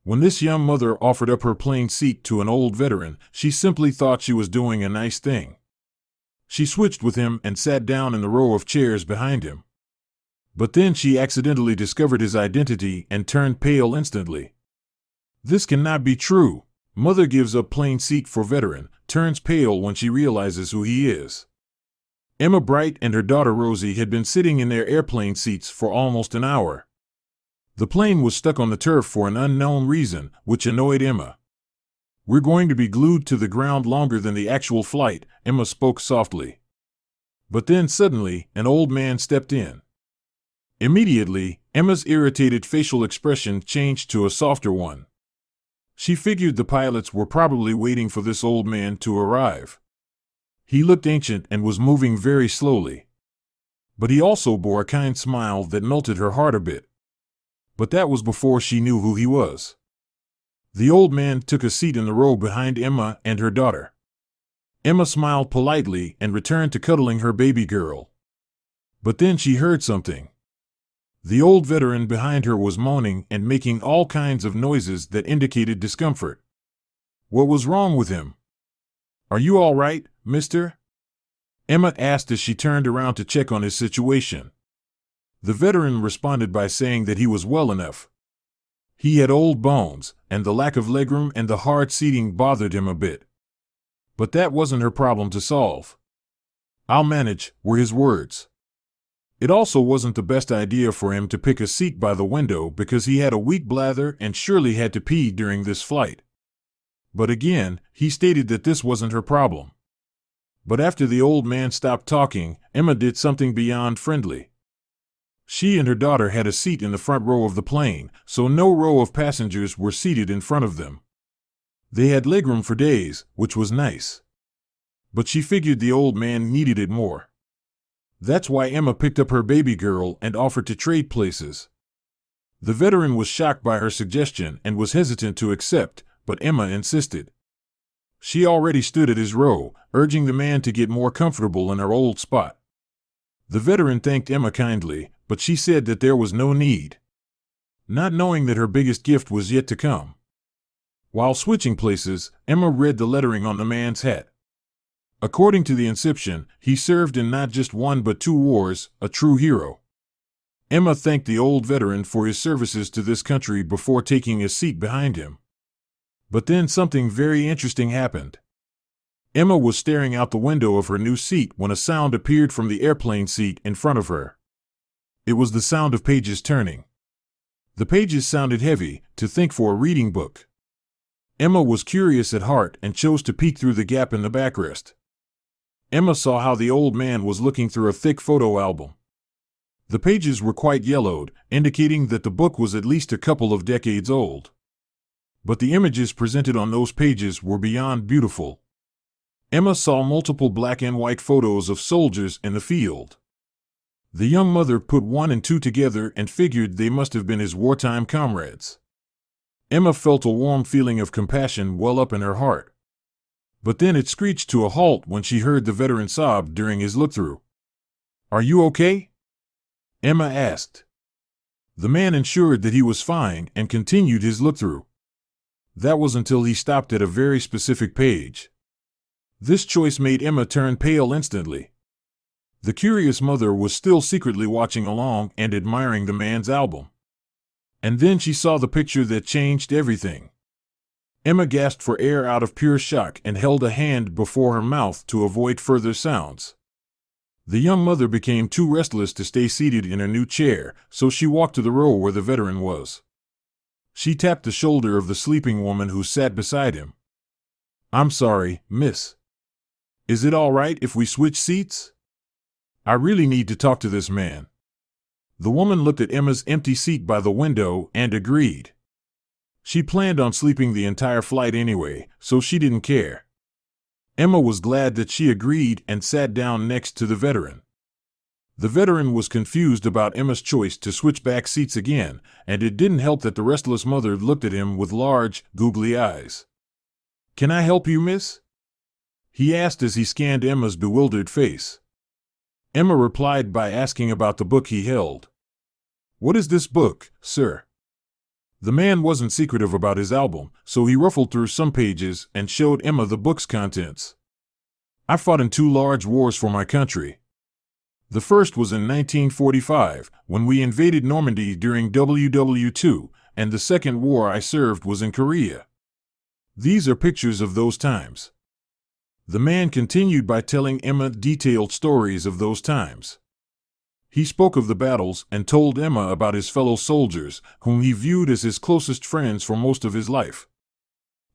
When this young mother offered up her plane seat to an old veteran, she simply thought she was doing a nice thing. She switched with him and sat down in the row of chairs behind him. But then she accidentally discovered his identity and turned pale instantly. This cannot be true. Mother gives up plane seat for veteran, turns pale when she realizes who he is. Emma Bright and her daughter Rosie had been sitting in their airplane seats for almost an hour. The plane was stuck on the turf for an unknown reason, which annoyed Emma. "We're going to be glued to the ground longer than the actual flight," Emma spoke softly. But then suddenly, an old man stepped in. Immediately, Emma's irritated facial expression changed to a softer one. She figured the pilots were probably waiting for this old man to arrive. He looked ancient and was moving very slowly. But he also bore a kind smile that melted her heart a bit. But that was before she knew who he was. The old man took a seat in the row behind Emma and her daughter. Emma smiled politely and returned to cuddling her baby girl. But then she heard something. The old veteran behind her was moaning and making all kinds of noises that indicated discomfort. What was wrong with him? "Are you all right, mister?" Emma asked as she turned around to check on his situation. The veteran responded by saying that he was well enough. He had old bones, and the lack of legroom and the hard seating bothered him a bit. But that wasn't her problem to solve. "I'll manage," were his words. It also wasn't the best idea for him to pick a seat by the window because he had a weak bladder and surely had to pee during this flight. But again, he stated that this wasn't her problem. But after the old man stopped talking, Emma did something beyond friendly. She and her daughter had a seat in the front row of the plane, so no row of passengers were seated in front of them. They had legroom for days, which was nice. But she figured the old man needed it more. That's why Emma picked up her baby girl and offered to trade places. The veteran was shocked by her suggestion and was hesitant to accept, but Emma insisted. She already stood at his row, urging the man to get more comfortable in her old spot. The veteran thanked Emma kindly, but she said that there was no need, not knowing that her biggest gift was yet to come. While switching places, Emma read the lettering on the man's hat. According to the inscription, he served in not just one but 2 wars, a true hero. Emma thanked the old veteran for his services to this country before taking a seat behind him. But then something very interesting happened. Emma was staring out the window of her new seat when a sound appeared from the airplane seat in front of her. It was the sound of pages turning. The pages sounded heavy, to think for a reading book. Emma was curious at heart and chose to peek through the gap in the backrest. Emma saw how the old man was looking through a thick photo album. The pages were quite yellowed, indicating that the book was at least a couple of decades old. But the images presented on those pages were beyond beautiful. Emma saw multiple black and white photos of soldiers in the field. The young mother put 1 and 2 together and figured they must have been his wartime comrades. Emma felt a warm feeling of compassion well up in her heart. But then it screeched to a halt when she heard the veteran sob during his look-through. "Are you okay?" Emma asked. The man ensured that he was fine and continued his look-through. That was until he stopped at a very specific page. This choice made Emma turn pale instantly. The curious mother was still secretly watching along and admiring the man's album. And then she saw the picture that changed everything. Emma gasped for air out of pure shock and held a hand before her mouth to avoid further sounds. The young mother became too restless to stay seated in her new chair, so she walked to the row where the veteran was. She tapped the shoulder of the sleeping woman who sat beside him. "I'm sorry, miss. Is it all right if we switch seats? I really need to talk to this man." The woman looked at Emma's empty seat by the window and agreed. She planned on sleeping the entire flight anyway, so she didn't care. Emma was glad that she agreed and sat down next to the veteran. The veteran was confused about Emma's choice to switch back seats again, and it didn't help that the restless mother looked at him with large, googly eyes. "Can I help you, miss?" he asked as he scanned Emma's bewildered face. Emma replied by asking about the book he held. "What is this book, sir?" The man wasn't secretive about his album, so he ruffled through some pages and showed Emma the book's contents. I fought in 2 large wars for my country. The first was in 1945, when we invaded Normandy during WW2, and the second war I served was in Korea. These are pictures of those times. The man continued by telling Emma detailed stories of those times. He spoke of the battles and told Emma about his fellow soldiers, whom he viewed as his closest friends for most of his life.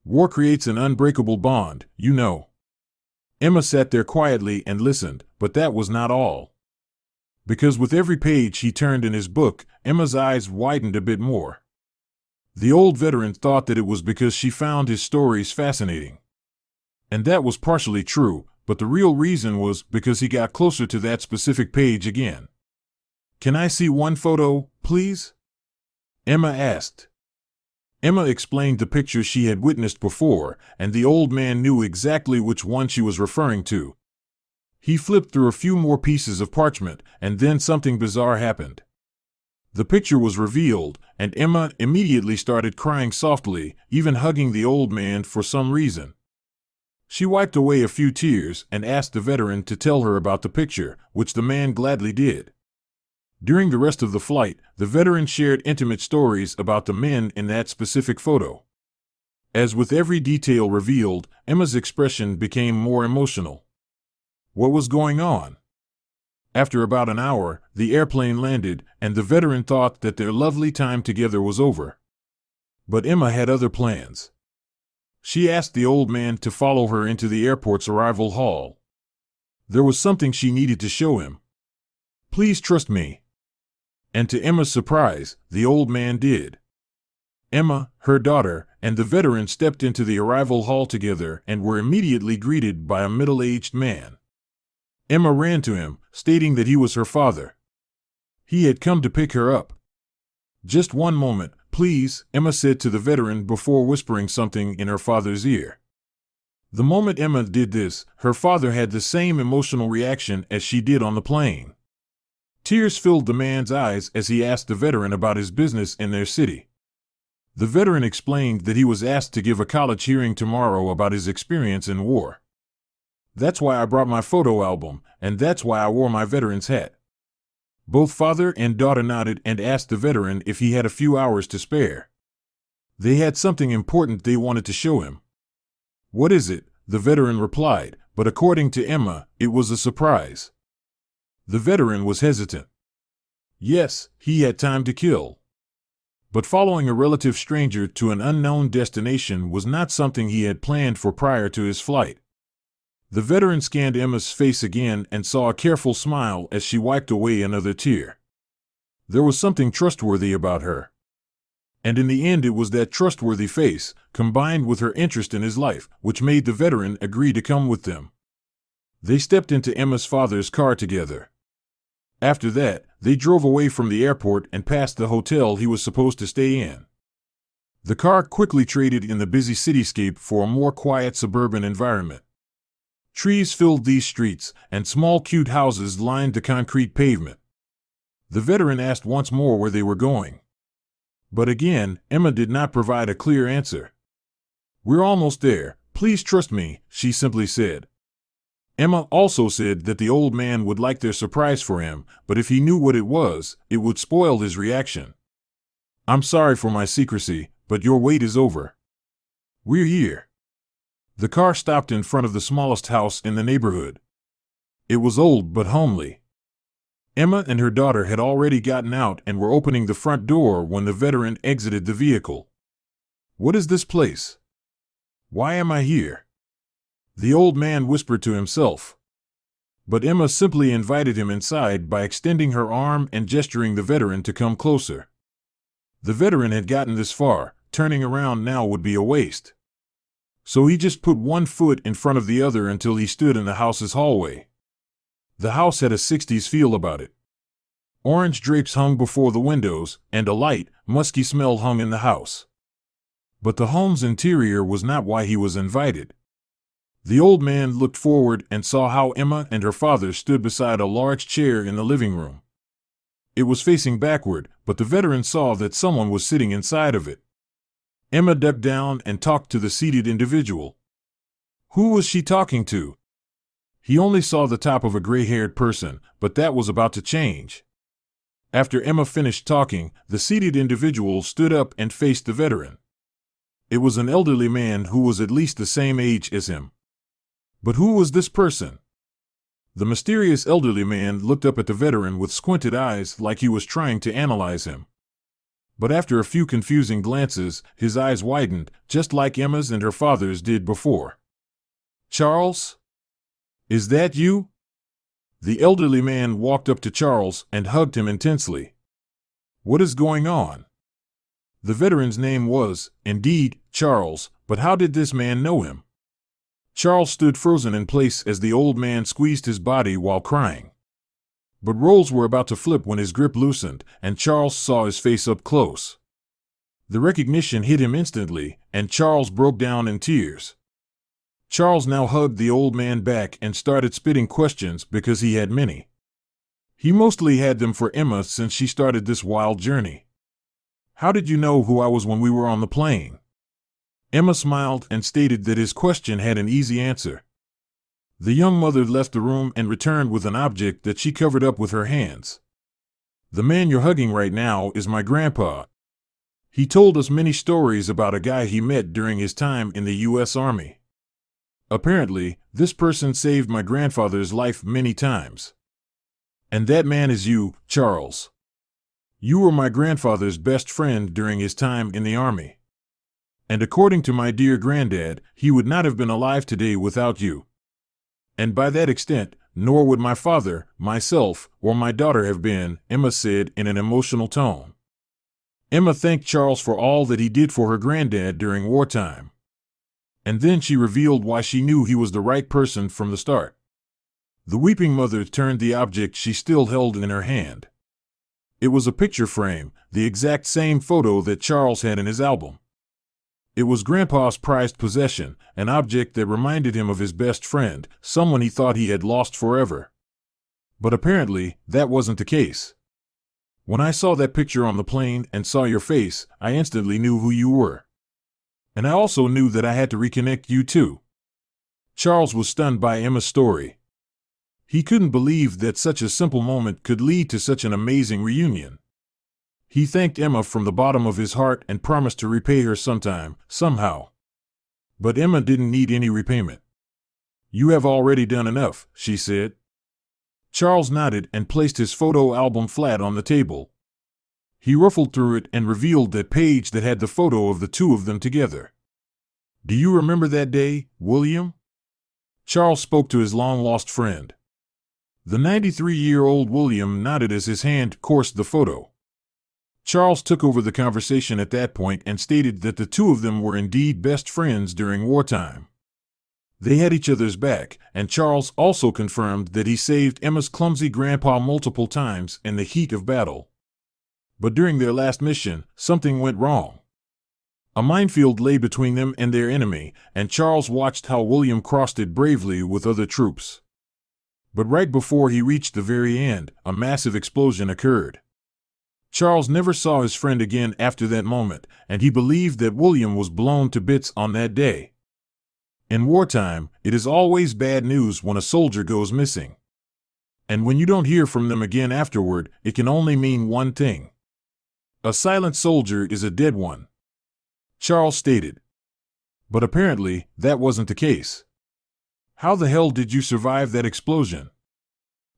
War creates an unbreakable bond, you know. Emma sat there quietly and listened, but that was not all. Because with every page he turned in his book, Emma's eyes widened a bit more. The old veteran thought that it was because she found his stories fascinating. And that was partially true, but the real reason was because he got closer to that specific page again. "Can I see one photo, please?" Emma asked. Emma explained the picture she had witnessed before, and the old man knew exactly which one she was referring to. He flipped through a few more pieces of parchment, and then something bizarre happened. The picture was revealed, and Emma immediately started crying softly, even hugging the old man for some reason. She wiped away a few tears and asked the veteran to tell her about the picture, which the man gladly did. During the rest of the flight, the veteran shared intimate stories about the men in that specific photo. As with every detail revealed, Emma's expression became more emotional. What was going on? After about an hour, the airplane landed, and the veteran thought that their lovely time together was over. But Emma had other plans. She asked the old man to follow her into the airport's arrival hall. There was something she needed to show him. "Please trust me." And to Emma's surprise, the old man did. Emma, her daughter, and the veteran stepped into the arrival hall together and were immediately greeted by a middle-aged man. Emma ran to him, stating that he was her father. He had come to pick her up. "Just one moment, please," Emma said to the veteran before whispering something in her father's ear. The moment Emma did this, her father had the same emotional reaction as she did on the plane. Tears filled the man's eyes as he asked the veteran about his business in their city. The veteran explained that he was asked to give a college hearing tomorrow about his experience in war. "That's why I brought my photo album, and that's why I wore my veteran's hat." Both father and daughter nodded and asked the veteran if he had a few hours to spare. They had something important they wanted to show him. "What is it?" the veteran replied, but according to Emma, it was a surprise. The veteran was hesitant. Yes, he had time to kill. But following a relative stranger to an unknown destination was not something he had planned for prior to his flight. The veteran scanned Emma's face again and saw a careful smile as she wiped away another tear. There was something trustworthy about her. And in the end it was that trustworthy face, combined with her interest in his life, which made the veteran agree to come with them. They stepped into Emma's father's car together. After that, they drove away from the airport and past the hotel he was supposed to stay in. The car quickly traded in the busy cityscape for a more quiet suburban environment. Trees filled these streets, and small cute houses lined the concrete pavement. The veteran asked once more where they were going. But again, Emma did not provide a clear answer. "We're almost there. Please trust me," she simply said. Emma also said that the old man would like their surprise for him, but if he knew what it was, it would spoil his reaction. "I'm sorry for my secrecy, but your wait is over. We're here." The car stopped in front of the smallest house in the neighborhood. It was old but homely. Emma and her daughter had already gotten out and were opening the front door when the veteran exited the vehicle. "What is this place? Why am I here?" the old man whispered to himself. But Emma simply invited him inside by extending her arm and gesturing the veteran to come closer. The veteran had gotten this far, turning around now would be a waste. So he just put one foot in front of the other until he stood in the house's hallway. The house had a 60s feel about it. Orange drapes hung before the windows, and a light, musky smell hung in the house. But the home's interior was not why he was invited. The old man looked forward and saw how Emma and her father stood beside a large chair in the living room. It was facing backward, but the veteran saw that someone was sitting inside of it. Emma ducked down and talked to the seated individual. Who was she talking to? He only saw the top of a gray-haired person, but that was about to change. After Emma finished talking, the seated individual stood up and faced the veteran. It was an elderly man who was at least the same age as him. But who was this person? The mysterious elderly man looked up at the veteran with squinted eyes like he was trying to analyze him. But after a few confusing glances, his eyes widened, just like Emma's and her father's did before. Charles? Is that you? The elderly man walked up to Charles and hugged him intensely. What is going on? The veteran's name was, indeed, Charles, but how did this man know him? Charles stood frozen in place as the old man squeezed his body while crying. But roles were about to flip when his grip loosened, and Charles saw his face up close. The recognition hit him instantly, and Charles broke down in tears. Charles now hugged the old man back and started spitting questions because he had many. He mostly had them for Emma since she started this wild journey. How did you know who I was when we were on the plane? Emma smiled and stated that his question had an easy answer. The young mother left the room and returned with an object that she covered up with her hands. The man you're hugging right now is my grandpa. He told us many stories about a guy he met during his time in the U.S. Army. Apparently, this person saved my grandfather's life many times. And that man is you, Charles. You were my grandfather's best friend during his time in the Army. And according to my dear granddad, he would not have been alive today without you. And by that extent, nor would my father, myself, or my daughter have been, Emma said in an emotional tone. Emma thanked Charles for all that he did for her granddad during wartime. And then she revealed why she knew he was the right person from the start. The weeping mother turned the object she still held in her hand. It was a picture frame, the exact same photo that Charles had in his album. It was Grandpa's prized possession, an object that reminded him of his best friend, someone he thought he had lost forever. But apparently, that wasn't the case. When I saw that picture on the plane and saw your face, I instantly knew who you were. And I also knew that I had to reconnect you too. Charles was stunned by Emma's story. He couldn't believe that such a simple moment could lead to such an amazing reunion. He thanked Emma from the bottom of his heart and promised to repay her sometime, somehow. But Emma didn't need any repayment. You have already done enough, she said. Charles nodded and placed his photo album flat on the table. He ruffled through it and revealed that page that had the photo of the two of them together. Do you remember that day, William? Charles spoke to his long-lost friend. The 93-year-old William nodded as his hand coursed the photo. Charles took over the conversation at that point and stated that the two of them were indeed best friends during wartime. They had each other's back, and Charles also confirmed that he saved Emma's clumsy grandpa multiple times in the heat of battle. But during their last mission, something went wrong. A minefield lay between them and their enemy, and Charles watched how William crossed it bravely with other troops. But right before he reached the very end, a massive explosion occurred. Charles never saw his friend again after that moment, and he believed that William was blown to bits on that day. In wartime, it is always bad news when a soldier goes missing. And when you don't hear from them again afterward, it can only mean one thing. A silent soldier is a dead one, Charles stated. But apparently, that wasn't the case. How the hell did you survive that explosion?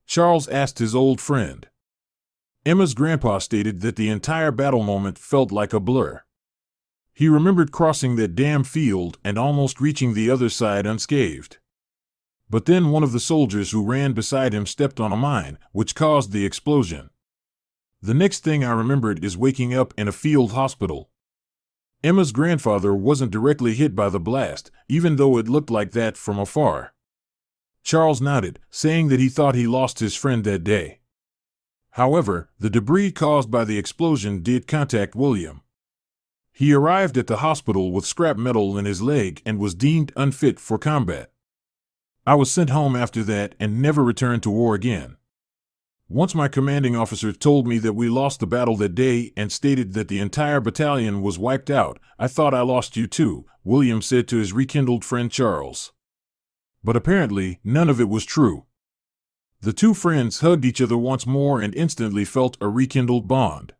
Charles asked his old friend. Emma's grandpa stated that the entire battle moment felt like a blur. He remembered crossing that damn field and almost reaching the other side unscathed. But then one of the soldiers who ran beside him stepped on a mine, which caused the explosion. The next thing I remembered is waking up in a field hospital. Emma's grandfather wasn't directly hit by the blast, even though it looked like that from afar. Charles nodded, saying that he thought he lost his friend that day. However, the debris caused by the explosion did contact William. He arrived at the hospital with scrap metal in his leg and was deemed unfit for combat. I was sent home after that and never returned to war again. Once my commanding officer told me that we lost the battle that day and stated that the entire battalion was wiped out. I thought I lost you too, William said to his rekindled friend Charles. But apparently, none of it was true. The two friends hugged each other once more and instantly felt a rekindled bond.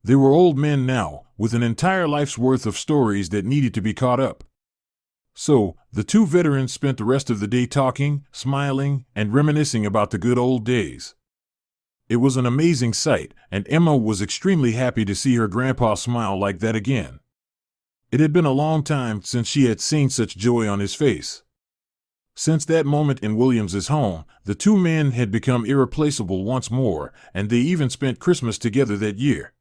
They were old men now, with an entire life's worth of stories that needed to be caught up. So, the two veterans spent the rest of the day talking, smiling, and reminiscing about the good old days. It was an amazing sight, and Emma was extremely happy to see her grandpa smile like that again. It had been a long time since she had seen such joy on his face. Since that moment in Williams's home, the two men had become irreplaceable once more, and they even spent Christmas together that year.